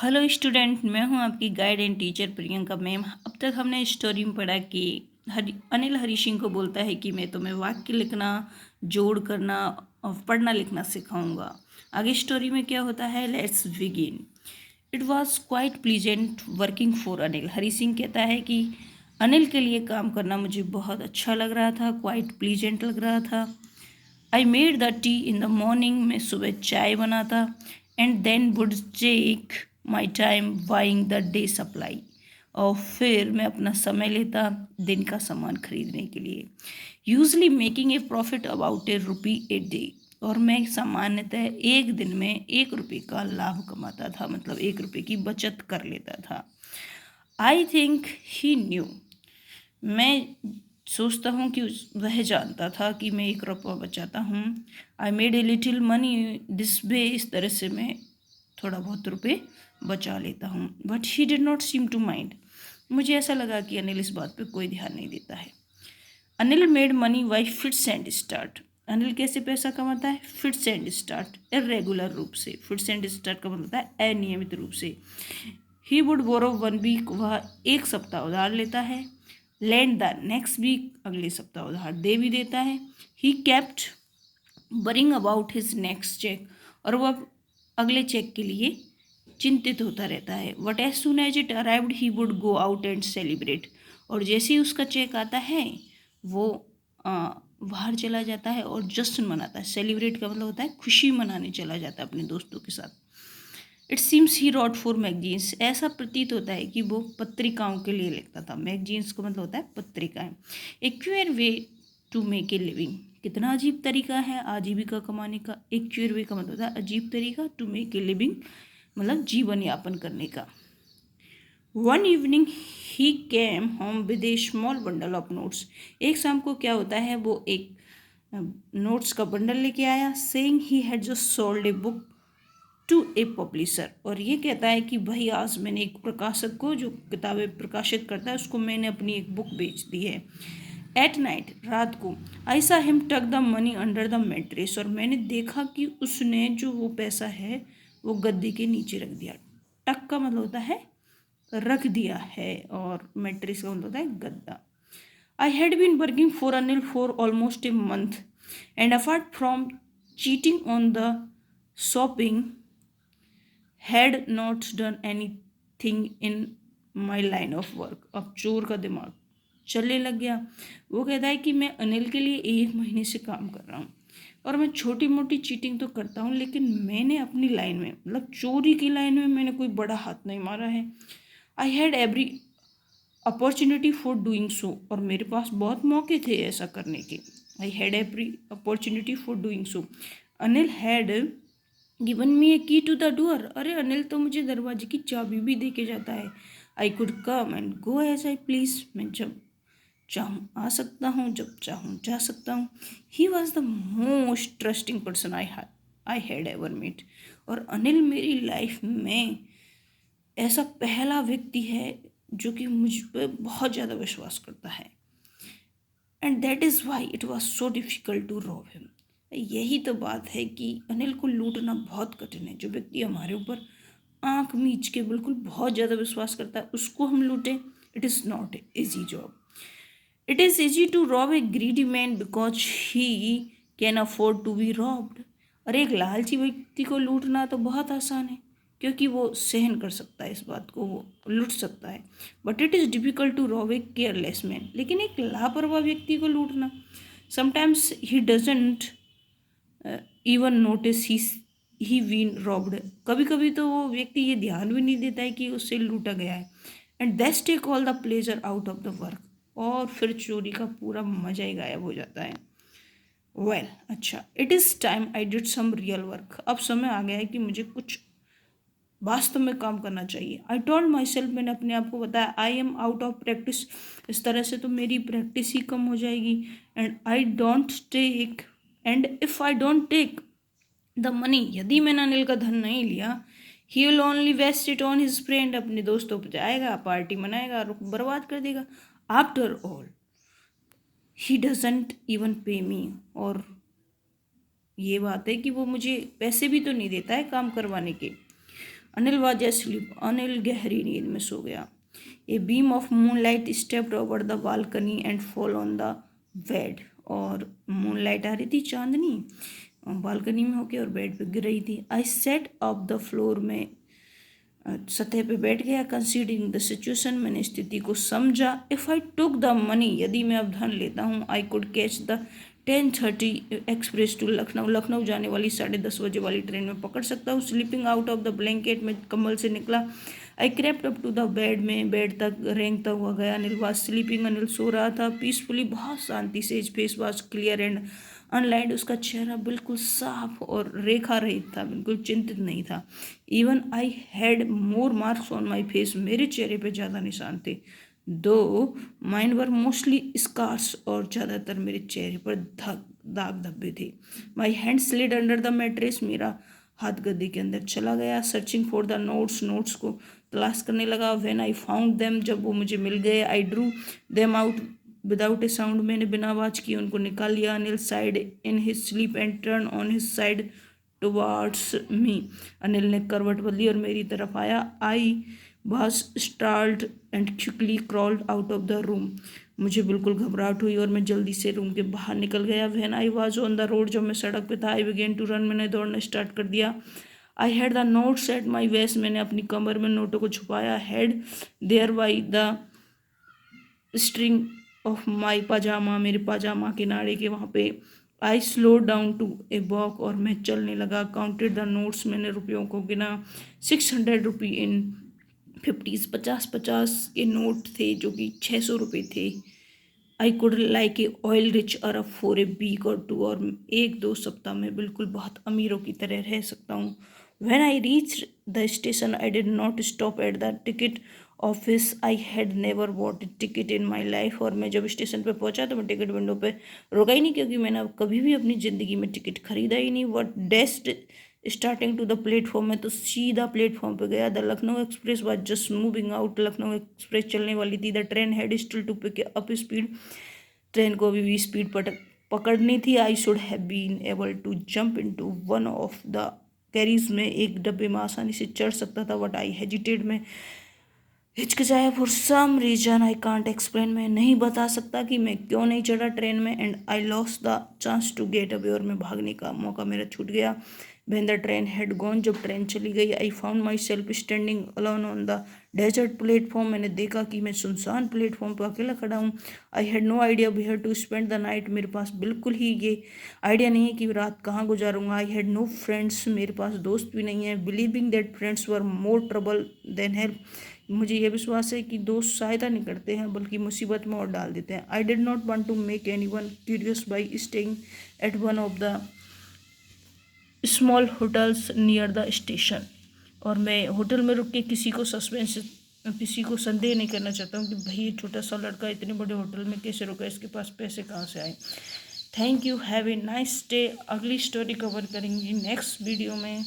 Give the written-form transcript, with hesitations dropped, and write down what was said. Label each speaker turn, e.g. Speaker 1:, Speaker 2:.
Speaker 1: Hello student, मैं हूं आपकी guide and teacher Priyanka ma'am. अब तक हमने स्टोरी में पढ़ा कि अनिल हरी सिंह को बोलता है कि मैं तुम्हें वाक्य लिखना, जोड़ करना और पढ़ना लिखना सिखाऊंगा। आगे स्टोरी में क्या होता है, let's begin. It was quite pleasant working for Anil. Hari Singh कहता है कि अनिल के लिए काम करना मुझे बहुत अच्छा लग रहा था, क्वाइट प्लीजेंट लग रहा था। I made the tea in the morning, मैं सुबह चाय बनाता, and then would take my time buying the day supply, और फिर मैं अपना समय लेता दिन का सामान खरीदने के लिए। Usually making a profit about ₹1 a day, और मैं सामान्यतः एक दिन में ₹1 का लाभ कमाता था, मतलब ₹1 की बचत कर लेता था। आई थिंक ही न्यू, मैं सोचता हूँ कि वह जानता था कि मैं ₹1 बचाता हूँ। I made a little money this way, इस तरह से मैं थोड़ा बहुत रुपए बचा लेता हूँ। But he did not seem to mind, मुझे ऐसा लगा कि अनिल इस बात पे कोई ध्यान नहीं देता है। Anil made money by fits and start. Anil कैसे पैसा कमाता है? फिट्स एंड स्टार्ट, इरेगुलर रूप से। फिट्स एंड स्टार्ट का मतलब होता है अनियमित रूप से। ही वुड बोरो 1 वीक, वह एक सप्ताह उधार लेता है। लैंड द नेक्स्ट वीक, अगले सप्ताह उधार दे भी देता है। He kept worrying about his next cheque, और वह अगले चेक के लिए चिंतित होता रहता है। But as soon as it arrived he would go out and celebrate, और जैसे ही उसका चेक आता है वो बाहर चला जाता है और जश्न मनाता है। सेलिब्रेट का मतलब होता है खुशी मनाने चला जाता है अपने दोस्तों के साथ। It seems he wrote for magazines, ऐसा प्रतीत होता है कि वो पत्रिकाओं के लिए लिखता था। मैगजीन्स का मतलब होता है पत्रिकाएं। A queer way to make a living, कितना अजीब तरीका है आजीविका कमाने का। एक क्यूअर वे का मतलब होता है अजीब तरीका, टू मेक ए लिविंग मतलब जीवन यापन करने का। One evening he came home with A small bundle of notes, एक शाम को क्या होता है वो एक नोट्स का बंडल लेके आया। Saying he had just sold a book to a publisher, और ये कहता है कि भाई आज मैंने एक प्रकाशक को, जो किताबें प्रकाशित करता है, उसको मैंने अपनी एक बुक बेच दी है। एट नाइट, रात को, आई सा हिम टक the money under the mattress, और मैंने देखा कि उसने जो वो पैसा है वो गद्दे के नीचे रख दिया। टक का मतलब होता है रख दिया है, और मैट्रेस का मतलब होता है गद्दा। I had been working for Anil for almost a month, and apart from cheating on the shopping had not done anything in my line of work. अब चोर का दिमाग चलने लग गया। वो कहता है कि मैं अनिल के लिए 1 महीने से काम कर रहा हूँ, और मैं छोटी मोटी चीटिंग तो करता हूँ, लेकिन मैंने अपनी लाइन में, मतलब चोरी की लाइन में, मैंने कोई बड़ा हाथ नहीं मारा है। I had every opportunity for doing so, और मेरे पास बहुत मौके थे ऐसा करने के। I had every opportunity for doing so. Anil had given me a key to the door, अरे अनिल तो मुझे दरवाजे की चाबी भी दे के जाता है। I could come and go as I please, मैं जब चाहूँ आ सकता हूँ, जब चाहूँ जा सकता हूँ। He was the most trusting person I had ever meet, और अनिल मेरी लाइफ में ऐसा पहला व्यक्ति है जो कि मुझ पर बहुत ज़्यादा विश्वास करता है। And that is why it was so difficult to rob him. यही तो बात है कि अनिल को लूटना बहुत कठिन है। जो व्यक्ति हमारे ऊपर आंख मीच के बिल्कुल बहुत ज़्यादा विश्वास करता है, उसको हम लूटें, it is not easy job. It is easy to rob a greedy man because he can afford to be robbed, और एक लालची व्यक्ति को लूटना तो बहुत आसान है क्योंकि वो सहन कर सकता है इस बात को, वो लूट सकता है। But it is difficult to rob a careless man, लेकिन एक लापरवाह व्यक्ति को लूटना, sometimes he doesn't even notice he been robbed, कभी कभी तो वो व्यक्ति ये ध्यान भी नहीं देता है कि उससे लूटा गया है। And that's take all the pleasure out of the work, और फिर चोरी का पूरा मजा ही गायब हो जाता है। वेल अच्छा, it is time I did some real work, अब समय आ गया है कि मुझे कुछ वास्तव में काम करना चाहिए। आई टोल्ड माई सेल्फ, मैंने अपने आप को बताया, I am out of practice, इस तरह से तो मेरी प्रैक्टिस ही कम हो जाएगी। And if I don't take the money, यदि मैंने अनिल का धन नहीं लिया, he will only waste it on his friend, अपने दोस्तों पर जाएगा, पार्टी मनाएगा और बर्बाद कर देगा। After all he doesn't even पे मी, और ये बात है कि वो मुझे पैसे भी तो नहीं देता है काम करवाने के। Anil was asleep. अनिल गहरी नींद में सो गया. A beam of moonlight stepped over the balcony and fell on the bed. और मूनलाइट आ रही थी, चांदनी बालकनी में होके और बेड पे गिर रही थी. आई सेट अप द फ्लोर में सतह पे बैठ गया. कंसीडरिंग द सिचुएशन, मैंने स्थिति को समझा. If I took the money, यदि मैं अब धन लेता हूँ, I could catch the 10:30 express to Lucknow. Lucknow जाने वाली 10:30 बजे वाली ट्रेन में पकड़ सकता हूँ. Sleeping out of the blanket, में कंबल से निकला. I crept up to the bed, में बेड तक रेंगता हुआ गया. अनिल वाज स्लीपिंग, अनिल सो रहा था. पीसफुली, बहुत शांति से. His face was clear and unlined, उसका चेहरा बिल्कुल साफ और रेखा रहित था, बिल्कुल चिंतित नहीं था. Even I had more marks on my face, मेरे चेहरे पे ज़्यादा निशान थे. दो माइंड वर मोस्टली स्कार्स, और ज़्यादातर मेरे चेहरे पर दाग धब्बे थे. My hand slid under the mattress, मेरा हाथ गद्दे के अंदर चला गया. सर्चिंग फॉर द नोट्स को तलाश करने लगा. व्हेन आई फाउंड देम, जब वो मुझे मिल गए. I drew them out without a sound, मैंने बिना आवाज किए उनको निकाल लिया. Anil sighed in his sleep and turn on his side towards me. Anil ने करवट बदली और मेरी तरफ आया. I was startled and quickly crawled out of the room. मुझे बिल्कुल घबराहट हुई और मैं जल्दी से रूम के बाहर निकल गया. When I was on the road, जब मैं सड़क पे था. आई बिगेन टू रन, मैंने दौड़ना स्टार्ट कर दिया. I had the notes at my waist, मैंने अपनी कमर में नोटों को छुपाया. Had there by the string of my pyjama, मेरे पाजामा के नाड़े के वहाँ पे. I slow down to a walk, और मैं चलने लगा. काउंटेड द नोट्स, मैंने रुपयों को गिना. 600 रुपी इन 50s, 50 के नोट थे जो कि 600 रुपये थे. I could like a oil rich Arab for a week or two, और 1-2 सप्ताह में बिल्कुल बहुत अमीरों की तरह रह सकता हूँ. When I reach the station, I did not stop at the ticket office. I had never bot A ticket in my life, और मैं जब स्टेशन पे पहुंचा तो मैं टिकट विंडो पे रुका ही नहीं, क्योंकि मैंने अब कभी भी अपनी ज़िंदगी में टिकट खरीदा ही नहीं. वट डेस्ट स्टार्टिंग टू द प्लेटफॉर्म, में तो सीधा प्लेटफॉर्म पे गया. The Lucknow express was just moving out, Lucknow express चलने वाली थी. The train had still to pick up speed, train को अभी भी स्पीड पकड़नी थी. I should have been able to jump into one of the carriage, में एक डब्बे में आसानी से चढ़ सकता था. बट आई हेजिटेड, में हिचकिचाया. For some reason I can't explain, मैं नहीं बता सकता कि मैं क्यों नहीं चढ़ा ट्रेन में. And I lost the chance to get away, और मैं भागने का मौका मेरा छूट गया. When the train had gone, जब ट्रेन चली गई. I found myself standing alone on the desert platform, मैंने देखा कि मैं सुनसान प्लेटफॉर्म पर अकेला खड़ा हूँ. I had no idea where to spend the night, मेरे पास बिल्कुल ही ये आइडिया नहीं है कि रात कहाँ गुजारूंगा. आई हैड नो फ्रेंड्स, मेरे पास दोस्त भी नहीं है. Believing that friends were more trouble than help, मुझे यह विश्वास है कि दोस्त सहायता नहीं करते हैं बल्कि मुसीबत में और डाल देते हैं. I did not want to make anyone curious by staying at one of the small hotels near the station, और मैं होटल में रुक के किसी को संदेह नहीं करना चाहता हूँ कि भाई ये छोटा सा लड़का इतने बड़े होटल में कैसे रुका, इसके पास पैसे कहाँ से आए. Thank you, have a nice day. अगली स्टोरी कवर करेंगे नेक्स्ट वीडियो में.